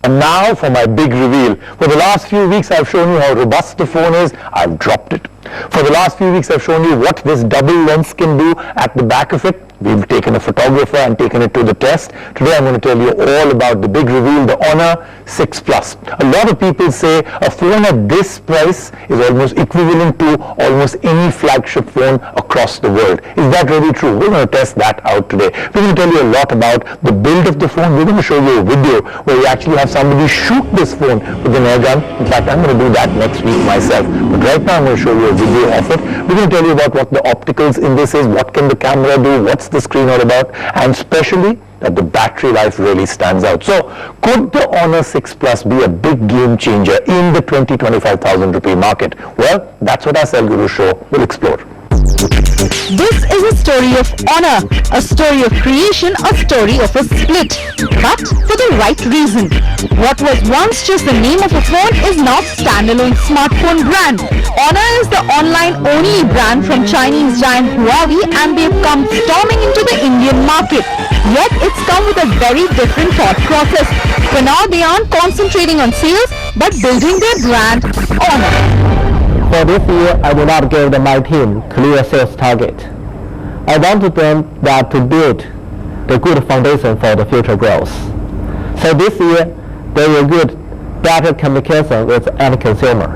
And now for my big reveal. For the last few weeks I've shown you how robust the phone is. I've dropped it. For the last few weeks I've shown you what this double lens can do at the back of it. We've taken a photographer and taken it to the test. Today I'm going to tell you all about the big reveal, the Honor 6 Plus. A lot of people say a phone at this price is almost equivalent to almost any flagship phone across the world. Is that really true? We're going to test that out today. We're going to tell you a lot about the build of the phone. We're going to show you a video where we actually have somebody shoot this phone with an air gun. In fact, I'm going to do that next week myself. But right now I'm going to show you a video of it. We're going to tell you about what the opticals in this is, what can the camera do, what's the screen all about, and especially that the battery life really stands out. So could the Honor 6 Plus be a big game changer in the 20,000-25,000 rupee market? Well, that's what our Cell Guru show will explore. This is a story of honor, a story of creation, a story of a split, but for the right reason. What was once just the name of a phone is now standalone smartphone brand. Honor is the online-only brand from Chinese giant Huawei, and they've come storming into the Indian market. Yet it's come with a very different thought process. For now, they aren't concentrating on sales, but building their brand, Honor. For this year, I will not give my team clear sales target. I wanted them to build the good foundation for the future growth. So this year, they will build better communication with end consumer.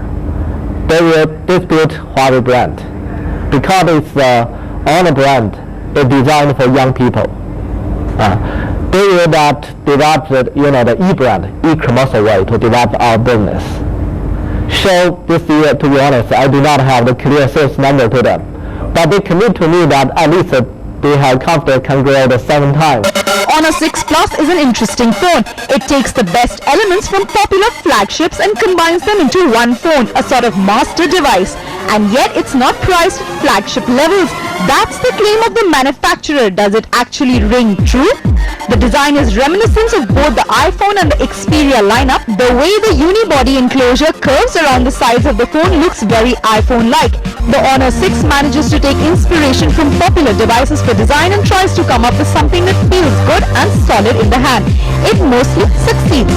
They will distribute Huawei brand because it's the Honor brand is designed for young people. They will develop the e-brand, e-commercial way to develop our business. So this year, to be honest, I do not have the clear sales number to them. But they commit to me that at least they have confidence can grow the 7 times. Honor 6 Plus is an interesting phone. It takes the best elements from popular flagships and combines them into one phone, a sort of master device. And yet it's not priced at flagship levels. That's the claim of the manufacturer. Does it actually ring true? The design is reminiscent of both the iPhone and the Xperia lineup. The way the unibody enclosure curves around the sides of the phone looks very iPhone-like. The Honor 6 manages to take inspiration from popular devices for design and tries to come up with something that feels good and solid in the hand. It mostly succeeds.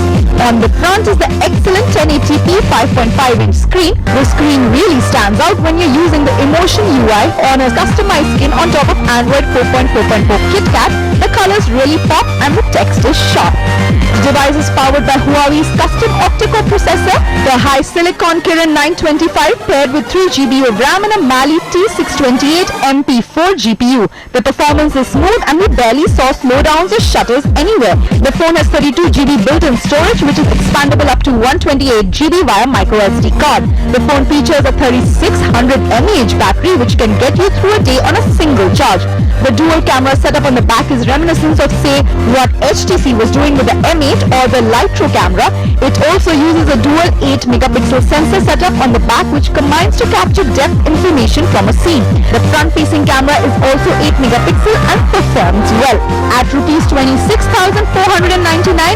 On the front is the excellent 1080p 5.5-inch screen. The screen really stands out when you're using the Emotion UI, Honor's customized skin on top of Android 4.4.4 KitKat. The colors really pop and the text is sharp. The device is powered by Huawei's custom octa-core processor, the HiSilicon Kirin 925 paired with 3GB of RAM and a Mali T628 MP4 GPU. The performance is smooth and we barely saw slowdowns or shutters anywhere. The phone has 32GB built-in storage, which is expandable up to 128GB via microSD card. The phone features a 3600 mAh battery which can get you through a day on a single charge. The dual camera setup on the back is reminiscent of, say, what HTC was doing with the M8 or the Lytro camera. It also uses a dual 8-megapixel sensor setup on the back which combines to capture depth information from a scene. The front-facing camera is also 8-megapixel and performs well. At Rs 26,499,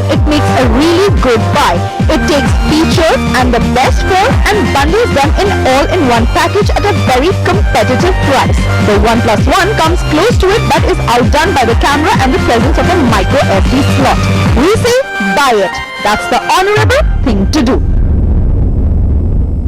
it makes a really good buy. It takes features and the best phone and bundles them in all-in-one package at a very competitive price. The OnePlus One comes close to it but is outdone by the camera and the presence of a micro SD slot. We say buy it. That's the honorable thing to do.